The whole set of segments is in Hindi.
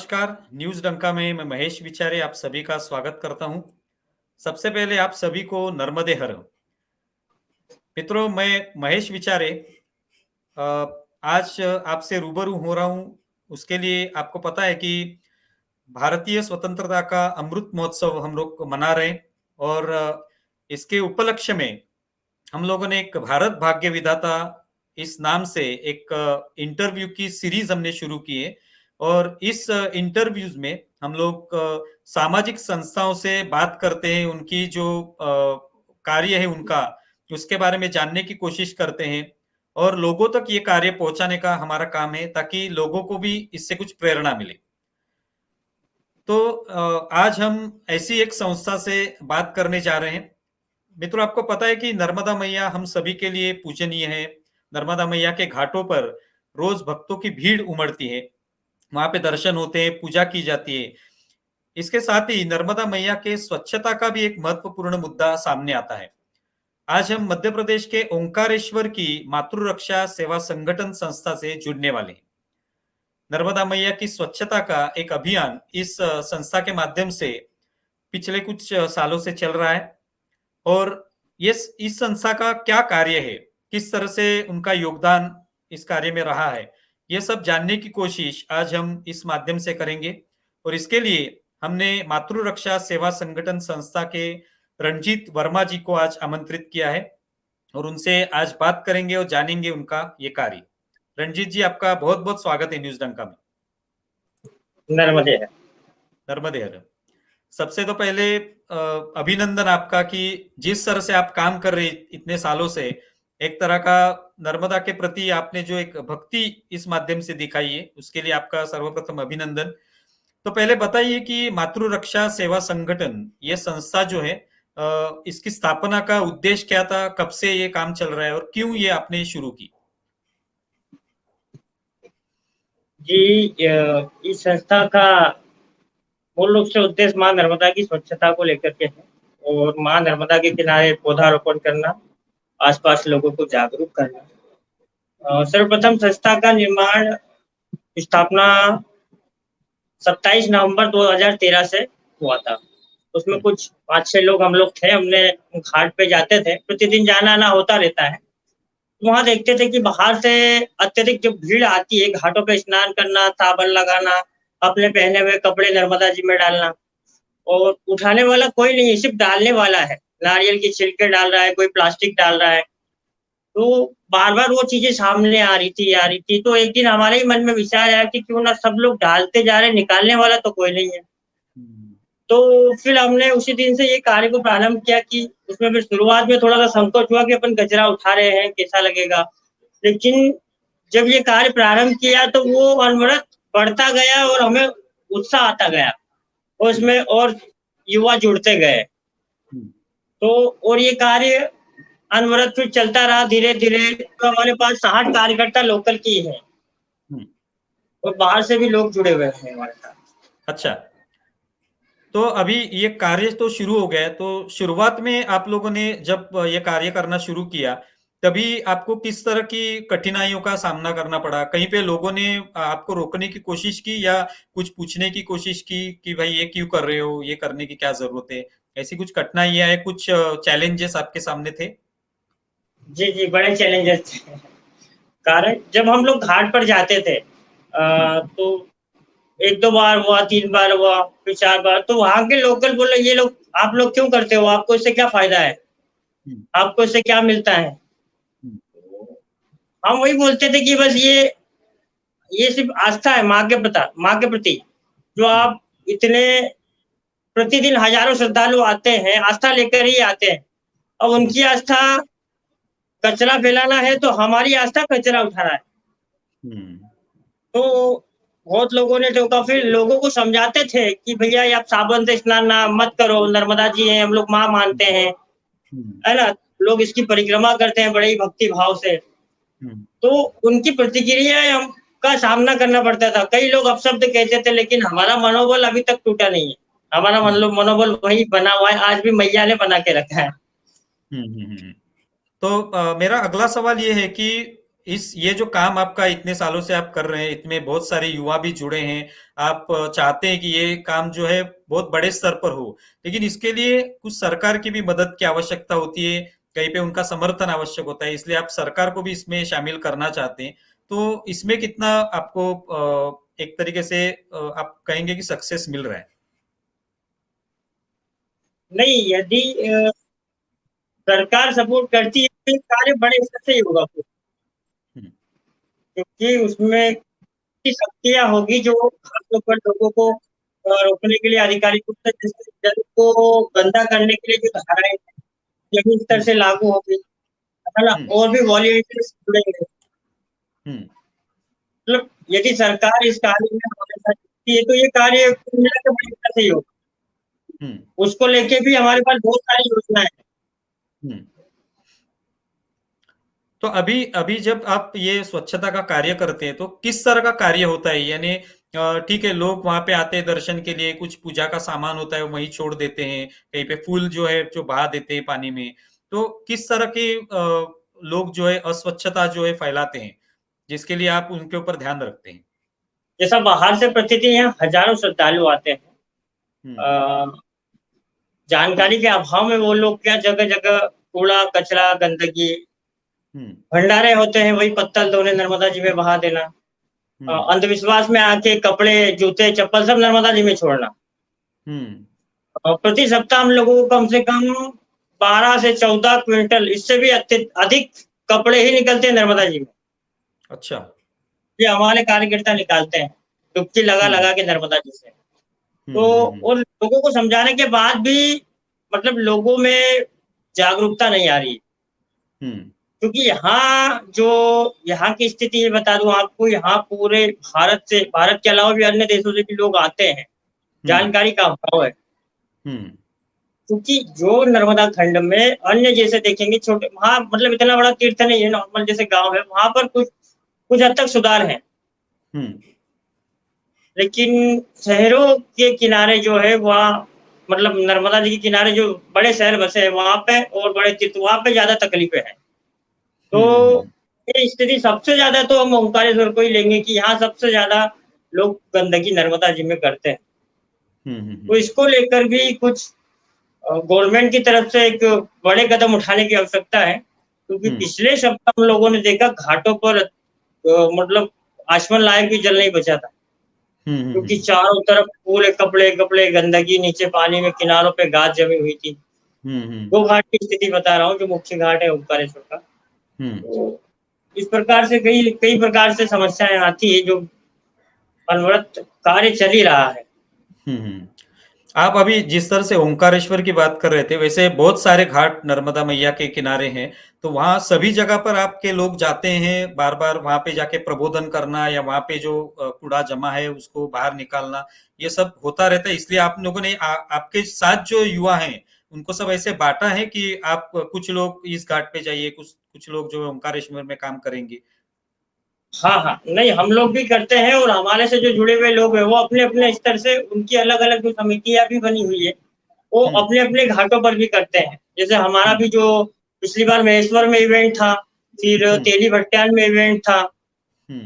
नमस्कार, न्यूज़ डंका में मैं महेश विचारे आप सभी का स्वागत करता हूँ। सबसे पहले आप सभी को नर्मदे हर। मित्रों, मैं महेश विचारे अ, आज आपसे रूबरू हो रहा हूँ, उसके लिए आपको पता है कि भारतीय स्वतंत्रता का अमृत महोत्सव हम लोग मना रहे हैं और इसके उपलक्ष्य में हम लोगों ने एक भारत भाग्य विधाता इस नाम से एक इंटरव्यू की सीरीज हमने शुरू की है और इस इंटरव्यूज में हम लोग सामाजिक संस्थाओं से बात करते हैं, उनकी जो कार्य है उनका उसके बारे में जानने की कोशिश करते हैं और लोगों तक ये कार्य पहुंचाने का हमारा काम है ताकि लोगों को भी इससे कुछ प्रेरणा मिले। तो आज हम ऐसी एक संस्था से बात करने जा रहे हैं। मित्रों, आपको पता है कि नर्मदा मैया हम सभी के लिए पूजनीय है। नर्मदा मैया के घाटों पर रोज भक्तों की भीड़ उमड़ती है, वहां पे दर्शन होते हैं, पूजा की जाती है। इसके साथ ही नर्मदा मैया के स्वच्छता का भी एक महत्वपूर्ण मुद्दा सामने आता है। आज हम मध्य प्रदेश के ओंकारेश्वर की मातृ रक्षा सेवा संगठन संस्था से जुड़ने वाले हैं। नर्मदा मैया की स्वच्छता का एक अभियान इस संस्था के माध्यम से पिछले कुछ सालों से चल रहा है और ये इस संस्था का क्या कार्य है, किस तरह से उनका योगदान इस कार्य में रहा है, ये सब जानने की कोशिश आज हम इस माध्यम से करेंगे। और इसके लिए हमने मातृ रक्षा सेवा संगठन संस्था के रणजीत वर्मा जी को आज आमंत्रित किया है और उनसे आज बात करेंगे और जानेंगे उनका ये कार्य। रणजीत जी, आपका बहुत बहुत स्वागत है न्यूज डंका में। नर्मदे है। नर्मदे हर। सबसे तो पहले अभिनंदन आपका कि जिस तरह से आप काम कर रहे इतने सालों से, एक तरह का नर्मदा के प्रति आपने जो एक भक्ति इस माध्यम से दिखाई है, उसके लिए आपका सर्वप्रथम अभिनंदन। तो पहले बताइए कि मातृ रक्षा सेवा संगठन ये संस्था जो है, इसकी स्थापना का उद्देश्य क्या था, कब से ये काम चल रहा है और क्यों ये आपने शुरू की? जी, इस संस्था का मूल रूप से उद्देश्य माँ नर्मदा की स्वच्छता को लेकर के है और माँ नर्मदा के किनारे पौधारोपण करना, आसपास लोगों को जागरूक करना। सर्वप्रथम संस्था का निर्माण स्थापना 27 नवंबर 2013 से हुआ था। उसमें कुछ 5-6 लोग हम लोग थे। हमने घाट पे जाते थे, प्रतिदिन जाना आना होता रहता है। वहाँ देखते थे कि बाहर से अत्यधिक जब भीड़ आती है, घाटों पे स्नान करना, साबन लगाना, अपने पहने हुए कपड़े नर्मदा जी में डालना और उठाने वाला कोई नहीं है, सिर्फ डालने वाला है। नारियल की छिलके डाल रहा है, कोई प्लास्टिक डाल रहा है। तो बार-बार वो चीज़ें सामने आ रही थी। तो एक दिन हमारे ही मन में विचार आया कि क्यों ना सब लोग डालते जा रहे हैं, निकालने वाला तो कोई नहीं है। तो फिर हमने उसी दिन से ये कार्य को प्रारंभ किया कि उसमें फिर शुरुआत में थोड़ा-सा संकोच हुआ कि अपन कचरा उठा रहे हैं, कैसा लगेगा? लेकिन जब ये कार्य प्रारंभ किया तो वो अनवरत बढ़ता गया और हमें उत्साह आता गया और उसमें और युवा जुड़ते गए। तो और ये कार्य अनवरत फिर चलता रहा धीरे-धीरे। तो हमारे पास 60 कार्यकर्ता लोकल की हैं और बाहर से भी लोग जुड़े हुए हैं हमारे साथ। अच्छा, तो अभी ये कार्य तो शुरू हो गया है, तो शुरुआत में आप लोगों ने जब ये कार्य करना शुरू किया, तभी आपको किस तरह की कठिनाइयों का सामना करना पड़ा? कहीं पे लोगों ने आपको रोकने की कोशिश की या कुछ पूछने की कोशिश की कि भाई ये क्यों कर रहे हो? ये करने की क्या ज़रूरत है? ऐसी कुछ कठिनाइयाँ या कुछ चैलेंजेस आपके सामने थे? जी, जी, बड़े चैलेंजेस थे। कारण जब हम लोग घाट पर जाते थे तो 1-2 बार हुआ, 3 बार हुआ, फिर 4 बार, तो वहाँ के लोकल बोले, "ये लोग आप लोग क्यों करते हो? आपको इससे क्या फ़ायदा है? आपको इससे क्या मिलता है?" हम वही बोलते थे कि बस ये सिर्फ़ आस्था है माँ के प्रति, जो आप इतने प्रतिदिन हज़ारों श्रद्धालु आते हैं, आस्था लेकर ही आते हैं। अब उनकी आस्था कचरा फैलाना है, तो हमारी आस्था कचरा उठाना है। तो बहुत लोगों ने टोका, फिर लोगों को समझाते थे कि भैया ये आप साबुन से स्नान ना मत करो, नर्मदा जी हैं, हम लोग माँ मानते हैं, है ना? लोग इसकी परिक्रमा करते हैं बड़े ही भक्ति भाव से। तो उनकी प्रतिक्रियाएँ हम का सामना करना पड़ता था। कई लोग अपशब्द कहते थे, लेकिन हमारा मनोबल अभी तक टूटा नहीं है। हमारा मनोबल वही बना हुआ है, आज भी मैया ने बना के रखा है। तो मेरा अगला सवाल ये है कि ये जो काम आपका इतने सालों से आप कर रहे हैं, इतने बहुत सारे युवा भी जुड़े हैं, आप चाहते हैं कि ये काम जो है बहुत बड़े स्तर पर हो, लेकिन इसके लिए कुछ सरकार की भी मदद की आवश्यकता होती है, कहीं पे उनका समर्थन आवश्यक होता है, इसलिए आप सरकार को भी इसमें शामिल करना चाहते हैं। तो इसमें कितना आपको एक तरीके से आप कहेंगे कि सक्सेस मिल रहा है? नहीं, यदि सरकार सपोर्ट करती है तो ये कार्य बड़े स्तर से ही होगा फिर, हम्म, क्योंकि उसमें की शक्तियाँ होगी जो खासतौर पर लोगों को रोकने के लिए आधिकारिक रूप से जैसे जल को गंदा करने के लिए जो धाराएँ हैं, जमीन स्तर हम्म, से लागू होगी, है ना? हम्म, और भी वॉलंटियर्स जुड़ेंगे। हम्म, मतलब यदि सरकार इस कार्य में हमारे साथ जुड़ती है तो ये कार्य कुल मिला के बड़ी तरह से ही होगा। हम्म, उसको लेके भी हमारे पास बहुत सारी योजनाएँ हैं। हम्म। तो अभी अभी जब आप ये स्वच्छता का कार्य करते हैं तो किस तरह का कार्य होता है? यानी ठीक है, लोग वहां पे आते हैं दर्शन के लिए, कुछ पूजा का सामान होता है वहीं छोड़ देते हैं, कहीं पे फूल जो है जो बहा देते हैं पानी में। तो किस तरह के लोग जो है अस्वच्छता जो है फैलाते हैं, जिसके लिए आप उनके ऊपर ध्यान रखते हैं? जैसा बाहर से प्रतिदिन यहाँ हज़ारों श्रद्धालु आते हैं। हम्म, अ, जानकारी के अभाव में वो लोग क्या जगह-जगह कूड़ा, कचरा, गंदगी, हम्म, भंडारे होते हैं वही पत्तल धोने नर्मदा जी में बहा देना। हम्म, अंधविश्वास में आके कपड़े, जूते, चप्पल सब नर्मदा जी में छोड़ना। हम्म। प्रति सप्ताह हम लोगों को कम से कम 12 से 14 क्विंटल इससे भी अधिक कपड़े ही निकलते हैं नर्मदा जी में। अच्छा। ये हमारे कार्यकर्ता निकालते हैं, डुबकी हम्म, लगा-लगा के नर्मदा जी से। तो हम्म, हम्म, उन लोगों को समझाने के बाद भी मतलब लोगों में जागरूकता नहीं आ रही है। हम्म, क्योंकि यहाँ की स्थिति ये बता दूँ आपको, यहाँ पूरे भारत के अलावा भी अन्य देशों से भी लोग आते हैं। हम्म, जानकारी का अभाव है। हम्म, क्योंकि जो नर्मदा खंड में अन्य जैसे देखेंगे छोटे वहाँ मतलब इतना बड़ा तीर्थ नहीं है, नॉर्मल जैसे गाँव है, वहाँ पर कुछ कुछ हद तक सुधार है। हम्म, लेकिन शहरों के किनारे जो है वहाँ मतलब नर्मदा जी के किनारे जो बड़े शहर बसे हैं वहाँ पे और बड़े तीर्थ वहाँ पे ज़्यादा तकलीफ़ें हैं। तो हम्म, हम्म, ये स्थिति सबसे ज़्यादा तो हम ओंकारेश्वर को ही लेंगे कि यहाँ सबसे ज़्यादा लोग गंदगी नर्मदा जी में करते हैं। हम्म, तो इसको लेकर भी कुछ गवर्नमेंट की तरफ से एक बड़े कदम उठाने की आवश्यकता है। क्योंकि हम्म, पिछले सप्ताह हम लोगों ने देखा घाटों पर मतलब आचमन लायक भी जल नहीं बचा था। हम्म, हम्म, क्योंकि चारों तरफ पूरे कपड़े-कपड़े गंदगी नीचे पानी में किनारों पे गाद जमी हुई थी। हम्म, हम्म, वो घाट की स्थिति बता रहा हूँ जो मुख्य घाट है ओंकारेश्वर का। हम्म, तो इस प्रकार से कई कई प्रकार से समस्याएँ आती है जो अनवरत कार्य चल ही रहा है। हम्म। आप अभी जिस तरह से ओंकारेश्वर की बात कर रहे थे, वैसे बहुत सारे घाट नर्मदा मैया के किनारे हैं, तो वहाँ सभी जगह पर आपके लोग जाते हैं, बार-बार वहाँ पे जाके प्रबोधन करना या वहाँ पे जो कूड़ा जमा है उसको बाहर निकालना, ये सब होता रहता है। इसलिए आप लोगों ने आपके साथ जो युवा हैं, उनको सब ऐसे बाँटा है कि आप कुछ लोग इस घाट पे जाइए, कुछ कुछ लोग जो है ओंकारेश्वर में काम करेंगे? हाँ, हाँ। नहीं, हम लोग भी करते हैं और हमारे से जो जुड़े हुए लोग हैं, वो अपने-अपने स्तर से उनकी अलग-अलग जो समितियाँ भी बनी हुई है, वो हुँ, अपने-अपने घाटों पर भी करते हैं। जैसे हमारा हुँ, भी जो पिछली बार महेश्वर में इवेंट था, फिर हुँ, तेली भट्टान में इवेंट था, हुँ,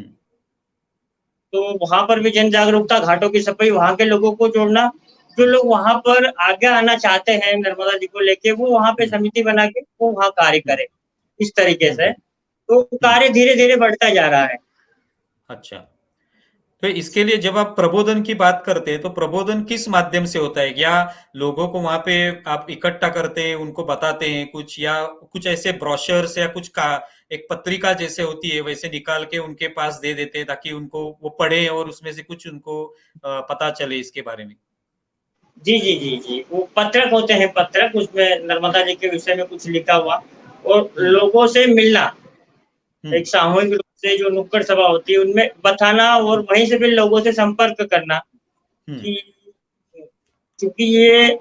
तो वहाँ पर भी जन जागरूकता, घाटों की सफाई, वहाँ के लोगों को जोड़ना। जो लोग वहाँ पर आगे आना चाहते हैं नर्मदा जी को लेके, वो वहाँ पे हुँ, समिति बना के वो वहाँ कार्य हुँ, करें, इस तरीके हुँ, से। हुँ, तो हुँ। कार्य धीरे-धीरे बढ़ता जा रहा है। अच्छा। तो इसके लिए जब आप प्रबोधन की बात करते हैं, तो प्रबोधन किस माध्यम से होता है? या लोगों को वहाँ पे आप इकट्ठा करते हैं, उनको बताते हैं कुछ, या कुछ ऐसे ब्रोशर्स या कुछ का एक पत्रिका जैसे होती है, वैसे निकाल के उनके पास दे देते हैं ताकि उनको वो पढ़े और उसमें से कुछ उनको पता चले इसके बारे में? जी, जी, जी, जी। वो पत्रक होते हैं पत्रक, उसमें नर्मदा जी के विषय में कुछ लिखा हुआ और हुँ, लोगों से मिलना, हुँ, एक सामूहिक रूप से जो नुक्कड़ सभा होती है, उनमें बताना और हुँ, वहीं से फिर लोगों से संपर्क करना हुँ, कि चूँकि ये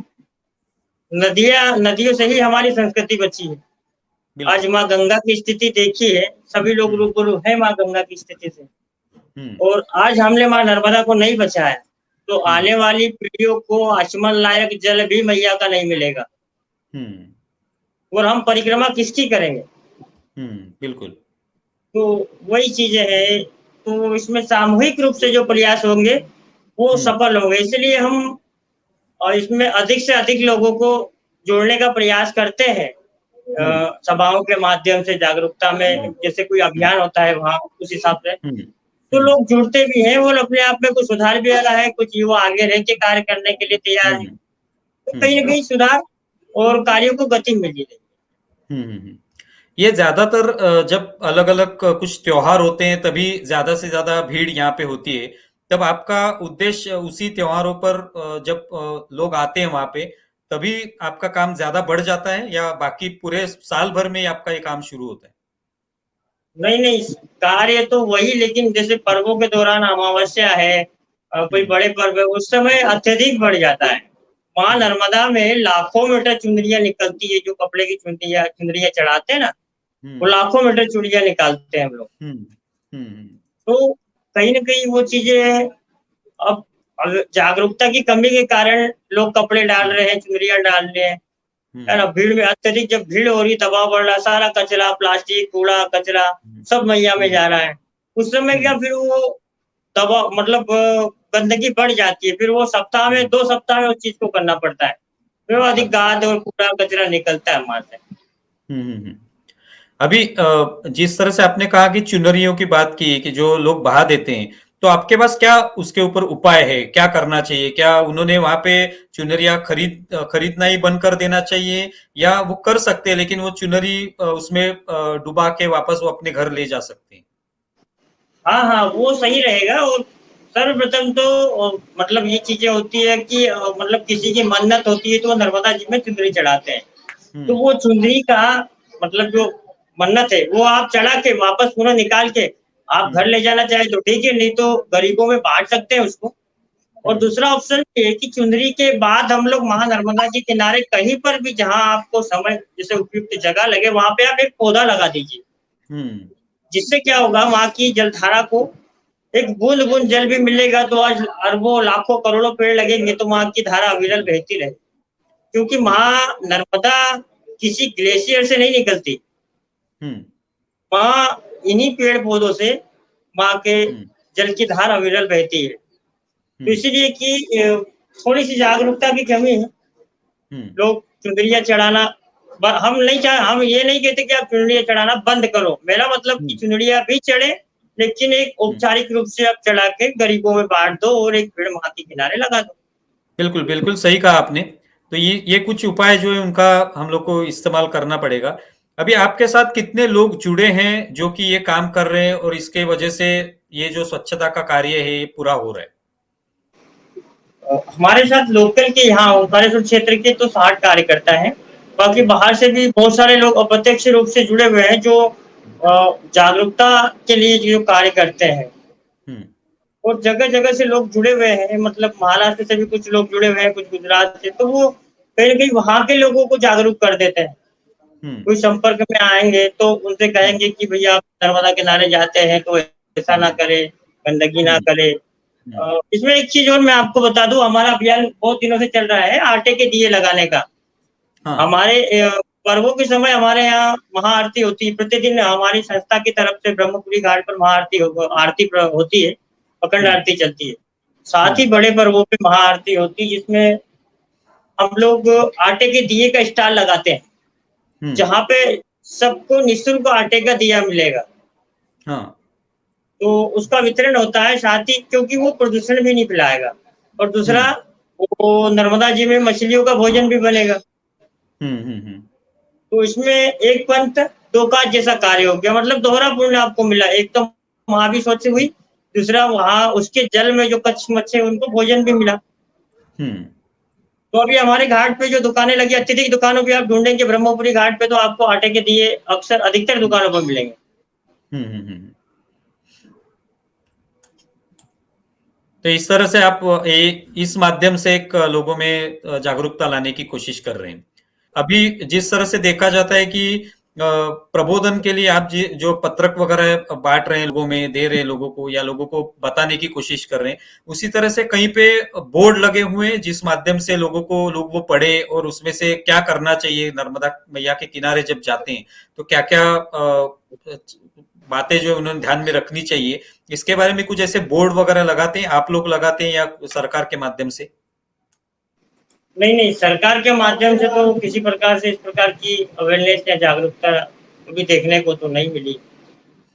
नदियों से ही हमारी संस्कृति बची है। आज बिल्कुल। माँ गंगा की स्थिति देखी है, सभी लोग हुँ, रूबरू हैं माँ गंगा की स्थिति से हुँ, और आज हमने माँ नर्मदा को नहीं बचाया, तो हुँ, आने वाली पीढ़ियों को आचमन लायक जल भी मैया का नहीं मिलेगा हुँ, और हम परिक्रमा किसकी करेंगे? हुँ, बिल्कुल। तो वही चीजें हैं, तो इसमें सामूहिक रूप से जो प्रयास होंगे वो सफल होंगे, इसलिए हम और इसमें अधिक से अधिक लोगों को जोड़ने का प्रयास करते हैं, सभाओं के माध्यम से जागरूकता में, जैसे कोई अभियान होता है वहाँ उस हिसाब से तो लोग जुड़ते भी हैं और अपने आप में कुछ सुधार भी आ रहा है, कुछ युवा आगे रह के कार्य करने के लिए तैयार है, तो कहीं ना कहीं सुधार और कार्यों को गति मिली है। ये ज्यादातर जब अलग अलग कुछ त्योहार होते हैं तभी ज्यादा से ज्यादा भीड़ यहाँ पे होती है, तब आपका उद्देश्य उसी त्योहारों पर जब लोग आते हैं वहां पे तभी आपका काम ज्यादा बढ़ जाता है, या बाकी पूरे साल भर में ही आपका ये काम शुरू होता है? नहीं नहीं, कार्य तो वही, लेकिन जैसे पर्वों के दौरान अमावस्या है, कोई बड़े पर्व है, उस समय अत्यधिक बढ़ जाता है। माँ नर्मदा में लाखों मीटर चुनरियां निकलती है, जो कपड़े की चुनरियां चढ़ाते हैं ना, वो लाखों मीटर चुनरियां निकालते हैं हम लोग। तो कहीं ना कहीं वो चीजें अब जागरूकता की कमी के कारण लोग कपड़े डाल रहे हैं, चुनरियां डाल रहे हैं, है ना। भीड़ में अत्यधिक जब भीड़ हो रही, दबाव बढ़ रहा, सारा कचरा, प्लास्टिक, कूड़ा कचरा सब मैया में जा रहा है, उस समय क्या फिर वो दबाव मतलब गंदगी बढ़ जाती है, फिर वो सप्ताह में 2 सप्ताह में उस चीज को करना पड़ता है, फिर वो अधिक गाद और कूड़ा कचरा निकलता है वहां से। अभी जिस तरह से आपने कहा कि चुनरियों की बात की कि जो लोग बहा देते हैं, तो आपके पास क्या उसके ऊपर उपाय है, क्या करना चाहिए? क्या उन्होंने वहां पे चुनरिया खरीदना ही बंद कर देना चाहिए, या वो कर सकते हैं लेकिन वो चुनरी उसमें डुबा के वापस वो अपने घर ले जा सकते हैं? हाँ हाँ, वो सही रहेगा। और सर्वप्रथम तो मतलब ये चीजें होती है कि मतलब किसी की मन्नत होती है तो वो नर्मदा जी में चुनरी चढ़ाते हैं, तो वो चुनरी का मतलब जो मन्नत है वो आप चढ़ा के वापस पुनः निकाल के आप घर ले जाना चाहे तो ठीक है, नहीं तो गरीबों में बांट सकते हैं उसको। और दूसरा ऑप्शन ये कि चुनरी के बाद हम लोग महानर्मदा के किनारे कहीं पर भी जहां आपको समय जैसे उपयुक्त जगह लगे वहां पे आप एक पौधा लगा दीजिए, जिससे क्या होगा, वहां की जलधारा को एक बूंद बूंद जल भी मिलेगा, तो आज अरबों लाखों करोड़ों पेड़ लगेंगे तो वहां की धारा अविरल बहती रहे, क्योंकि माँ नर्मदा किसी ग्लेशियर से नहीं निकलती, माँ इन्हीं पेड़ पौधों से माँ के जल की धारा अविरल बहती है। तो इसीलिए कि थोड़ी सी जागरूकता की कमी है, लोग चुनरियां चढ़ाना हम ये नहीं कहते कि आप चुनरियां चढ़ाना बंद करो, मेरा मतलब कि चुनरियां भी चढ़े, लेकिन एक औपचारिक रूप से आप चढ़ा के गरीबों में बांट दो और एक पेड़ वहां के किनारे लगा दो। बिल्कुल बिल्कुल सही कहा आपने। तो ये कुछ उपाय जो है उनका हम लोग को इस्तेमाल करना पड़ेगा। अभी आपके साथ कितने लोग जुड़े हैं जो कि ये काम कर रहे हैं और इसके वजह से ये जो स्वच्छता का कार्य है ये पूरा हो रहा है? हमारे साथ लोकल के यहाँ ओंकारेश्वर क्षेत्र के तो 60 कार्यकर्ता हैं, बाकी बाहर से भी बहुत सारे लोग अप्रत्यक्ष रूप से जुड़े हुए हैं जो जागरूकता के लिए जो कार्य करते हैं। और जगह जगह से लोग जुड़े हुए हैं, मतलब महाराष्ट्र से भी कुछ लोग जुड़े हुए हैं, कुछ गुजरात से, तो वो कहीं ना कहीं वहां के लोगों को जागरूक कर देते हैं। कोई संपर्क में आएंगे तो उनसे कहेंगे कि भैया आप नर्मदा किनारे जाते हैं तो ऐसा ना करे, गंदगी ना करे। इसमें एक चीज और मैं आपको बता दूं, हमारा अभियान बहुत दिनों से चल रहा है आटे के दिए लगाने का। हमारे पर्वों के समय हमारे यहाँ महाआरती होती है, प्रतिदिन हमारी संस्था की तरफ से ब्रह्मपुरी घाट पर महाआरती आरती होती है, अखंड आरती चलती है। साथ ही बड़े पर्वों पे महाआरती होती है, जिसमें हम लोग आटे के दिए का स्टॉल लगाते हैं, जहाँ पे सबको निःशुल्क आटे का दिया मिलेगा। तो उसका वितरण होता है, साथ ही क्योंकि वो प्रदूषण भी नहीं फैलाएगा, और दूसरा वो नर्मदा जी में मछलियों का भोजन भी बनेगा। तो इसमें एक पंथ दो काज जैसा कार्य हो गया, मतलब दोहरा पुण्य आपको मिला, एक तो वहां भी स्वच्छ हुई, दूसरा वहां उसके जल में जो कच्छ मच्छे उनको भोजन भी मिला। तो अभी हमारे घाट पे जो दुकानें लगी, अत्यधिक दुकानों पे आप ढूंढेंगे ब्रह्मपुरी घाट पे तो आपको आटे के दिए अक्सर अधिकतर दुकानों पर मिलेंगे। तो इस तरह से आप इस माध्यम से एक लोगों में जागरूकता लाने की कोशिश कर रहे हैं। अभी जिस तरह से देखा जाता है कि प्रबोधन के लिए आप जो पत्रक वगैरह बांट रहे हैं, लोगों में दे रहे हैं लोगों को, या लोगों को बताने की कोशिश कर रहे हैं, उसी तरह से कहीं पे बोर्ड लगे हुए हैं जिस माध्यम से लोग वो पढ़े और उसमें से क्या करना चाहिए, नर्मदा मैया के किनारे जब जाते हैं तो क्या क्या बातें जो उन्होंने ध्यान में रखनी चाहिए, इसके बारे में कुछ ऐसे बोर्ड वगैरह लगाते हैं, आप लोग लगाते हैं या सरकार के माध्यम से? नहीं, नहीं, सरकार के माध्यम से तो किसी प्रकार से इस प्रकार की अवेयरनेस या जागरूकता अभी देखने को तो नहीं मिली।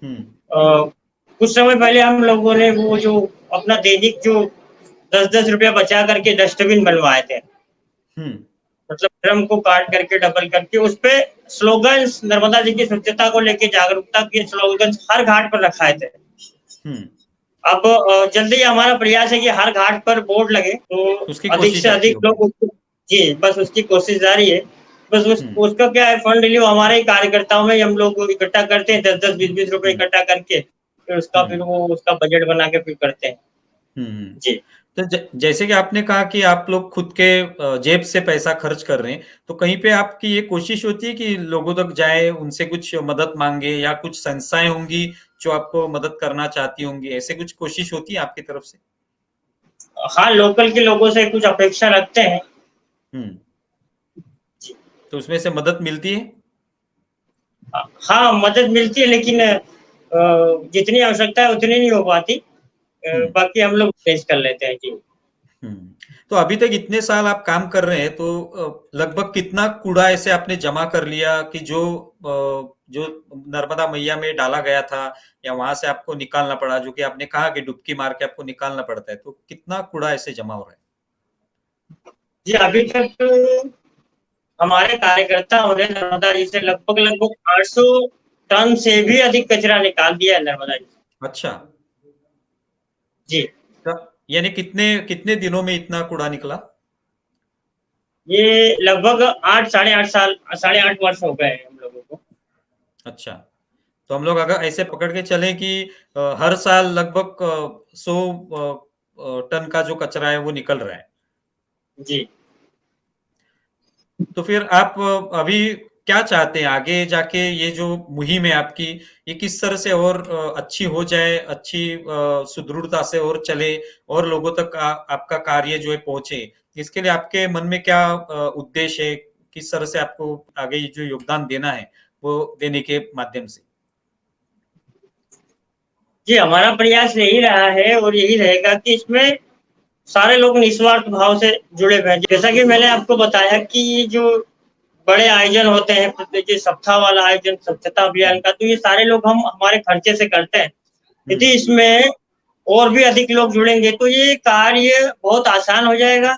हम्म। कुछ समय पहले हम लोगों ने वो जो अपना दैनिक जो 10-10 रुपया बचा करके डस्टबिन बनवाए थे। हम्म। मतलब ड्रम को काट करके डबल करके उस पे स्लोगन्स नर्मदा जी की स्वच्छता को लेके जागरूकता के स्लोगन्स हर घाट पर रखाए थे। हम्म। अब जल्दी हमारा प्रयास है कि हर घाट पर बोर्ड लगे तो उसकी अधिक कोशिश से आपकी अधिक होगी। लोग जी बस उसकी कोशिश जारी है। बस हम्म। उसका क्या है, फंड रिलीव हमारे ही कार्यकर्ताओं में हम लोग इकट्ठा करते हैं, 10-10 20-20 रुपए हम्म। इकट्ठा करके फिर हम्म। वो उसका बजट बना के फिर करते हैं। हम्म। जी तो जैसे कि आपने कहा कि आप लोग खुद के जेब से पैसा खर्च कर रहे हैं, तो कहीं पे आपकी ये कोशिश होती है कि लोगों तक जाए, उनसे कुछ मदद मांगे, या कुछ संस्थाएं होंगी जो आपको मदद करना चाहती होंगी, ऐसे कुछ कोशिश होती है आपकी तरफ से? हाँ, लोकल के लोगों से कुछ अपेक्षा रखते हैं। हम्म। जी तो उसमें से मदद मिलती है? हाँ, मदद मिलती है लेकिन जितनी आवश्यकता है उतनी नहीं हो पाती। हम्म। बाकी हम लोग मैनेज कर लेते हैं। जी हम्म। तो अभी तक इतने साल आप काम कर रहे हैं, तो लगभग कितना कूड़ा ऐसे आपने जमा कर लिया कि जो नर्मदा मैया में डाला गया था, या वहां से आपको निकालना पड़ा, जो कि आपने कहा कि डुबकी मार के आपको निकालना पड़ता है, तो कितना कूड़ा ऐसे जमा हो रहा है? जी, अभी तक तो हमारे कार्यकर्ताओं ने नर्मदा जी से लगभग लगभग 800 टन से भी अधिक कचरा निकाल दिया है नर्मदा जी से। अच्छा। जी यानी कितने कितने दिनों में इतना कूड़ा निकला? ये लगभग 8 साढ़े 8 साल 8.5 वर्ष हो गए हैं हम लोगों को। अच्छा। तो हम लोग अगर ऐसे पकड़ के चलें कि हर साल लगभग 100 टन का जो कचरा है वो निकल रहा है। जी तो फिर आप अभी क्या चाहते हैं आगे जाके, ये जो मुहिम है आपकी, ये किस तरह से और अच्छी हो जाए, अच्छी सुदृढ़ता से और चले, और लोगों तक आपका कार्य जो है पहुंचे, इसके लिए आपके मन में क्या उद्देश्य है? किस तरह से आपको आगे ये जो योगदान देना है वो देने के माध्यम से? जी, हमारा प्रयास यही रहा है और यही रहेगा कि इसमें सारे लोग निस्वार्थ भाव से जुड़े हुए हैं। जैसा कि मैंने आपको बताया कि ये जो बड़े आयोजन होते हैं, जैसे सप्ताह वाला आयोजन, स्वच्छता अभियान का, तो ये सारे लोग हम हमारे खर्चे से करते हैं। यदि हम्म। इसमें और भी अधिक लोग जुड़ेंगे तो ये कार्य बहुत आसान हो जाएगा।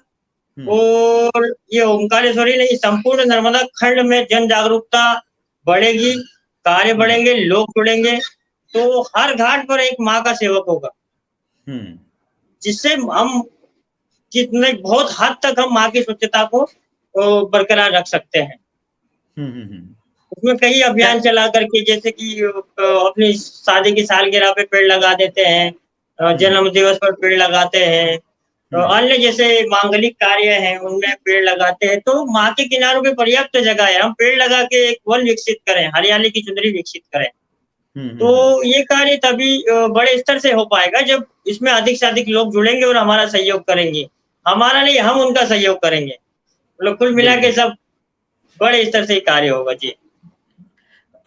हम्म। और ये ओंकारेश्वरी नहीं, संपूर्ण नर्मदा खंड में जन जागरूकता बढ़ेगी, कार्य हम्म। बढ़ेंगे, लोग जुड़ेंगे, तो हर घाट पर एक माँ का सेवक होगा, हम्म। जिससे हम जितने बहुत हद तक हम माँ की स्वच्छता को बरकरार रख सकते हैं। हम्म। हम्म। उसमें कई क्या? अभियान चला करके, जैसे कि अपनी शादी की सालगिरह पे पेड़ लगा देते हैं, हम्म। जन्म दिवस पर पेड़ लगाते हैं, हम्म। अन्य जैसे मांगलिक कार्य हैं उनमें पेड़ लगाते हैं। तो माँ के किनारों पे पर्याप्त जगह है, हम पेड़ लगा के एक वन विकसित करें, हरियाली की चुनरी विकसित करें। हम्म। तो ये कार्य तभी बड़े स्तर से हो पाएगा जब इसमें अधिक से अधिक लोग जुड़ेंगे और हमारा सहयोग करेंगे। हमारा नहीं, हम उनका सहयोग करेंगे, मतलब कुल मिला के बिल्कुल। सब बड़े स्तर से ही कार्य होगा। जी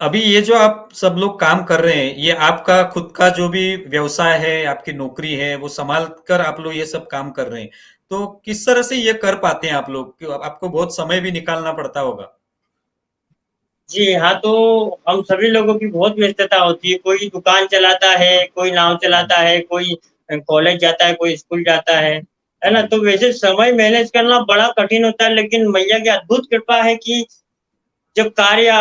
अभी ये जो आप सब लोग काम कर रहे हैं, ये आपका खुद का जो भी व्यवसाय है, आपकी नौकरी है, वो संभाल कर आप लोग ये सब काम कर रहे हैं, तो किस तरह से ये कर पाते हैं आप लोग? आपको बहुत समय भी निकालना पड़ता होगा। जी हाँ, तो हम सभी लोगों की बहुत व्यस्तता होती है। कोई दुकान चलाता है, कोई नाव हम्म। चलाता है, कोई कॉलेज जाता है, कोई स्कूल जाता है ना? हम्म। तो वैसे समय मैनेज करना बड़ा कठिन होता है, लेकिन मैया की अद्भुत कृपा है कि जब कार्य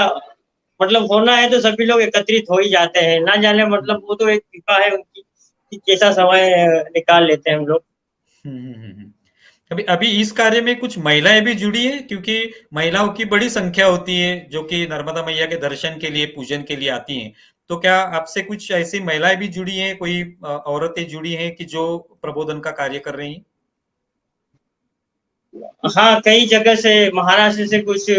मतलब होना है तो सभी लोग एकत्रित हो ही जाते हैं। ना जाने, मतलब वो तो एक कृपा है उनकी कि कैसा समय निकाल लेते हैं हम लोग। हम्म। अभी अभी इस कार्य में कुछ महिलाएं भी जुड़ी है, क्योंकि महिलाओं की बड़ी संख्या होती है जो कि नर्मदा मैया के दर्शन के लिए, पूजन के लिए आती हैं। तो क्या आपसे कुछ ऐसी महिलाएं भी जुड़ी हैं, कोई औरतें जुड़ी हैं कि जो प्रबोधन का कार्य कर रही हैं? हाँ, कई जगह से महाराष्ट्र से कुछ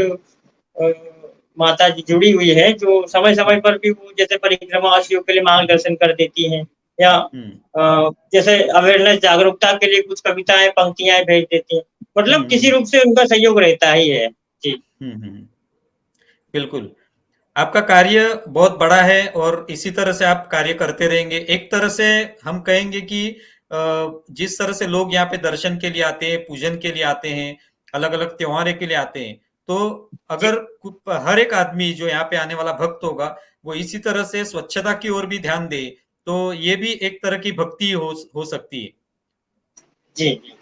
माता जी जुड़ी हुई है, जो समय-समय हम्म। पर भी वो जैसे परिक्रमावासियों के लिए मार्गदर्शन कर देती हैं, या हम्म। जैसे अवेयरनेस जागरूकता के लिए कुछ कविताएँ, पंक्तियाँ भेज देती हैं। मतलब किसी हम्म। रूप से उनका सहयोग रहता ही है। जी। बिल्कुल। आपका कार्य बहुत बड़ा है और इसी तरह से आप कार्य करते रहेंगे। एक तरह से हम कहेंगे कि जिस तरह से लोग यहाँ पे दर्शन के लिए आते हैं, पूजन के लिए आते हैं, अलग-अलग त्योहारों के लिए आते हैं, तो जी, अगर हर एक आदमी जो यहाँ पे आने वाला भक्त होगा, वो इसी तरह से स्वच्छता की ओर भी ध्यान दे, तो ये भी एक तरह की भक्ति हो सकती है। जी, जी।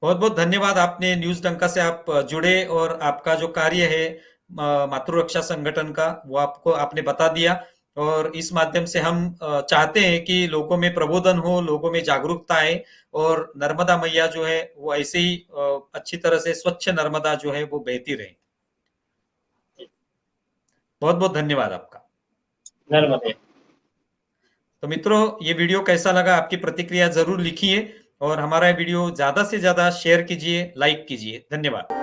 बहुत-बहुत धन्यवाद, आपने न्यूज़ डंका से आप जुड़े और आपका जो कार्य है मातृरक्षा संगठन का, वो आपको आपने बता दिया और इस माध्यम से हम चाहते हैं कि लोगों में प्रबोधन हो, लोगों में जागरूकता आए और नर्मदा मैया जो है वो ऐसे ही अच्छी तरह से स्वच्छ नर्मदा जो है वो बहती रहे। बहुत-बहुत धन्यवाद आपका। नर्मदे। तो मित्रों, ये वीडियो कैसा लगा? आपकी प्रतिक्रिया ज़रूर लिखिए और हमारा वीडियो ज़्यादा से ज़्यादा शेयर कीजिए, लाइक कीजिए। धन्यवाद।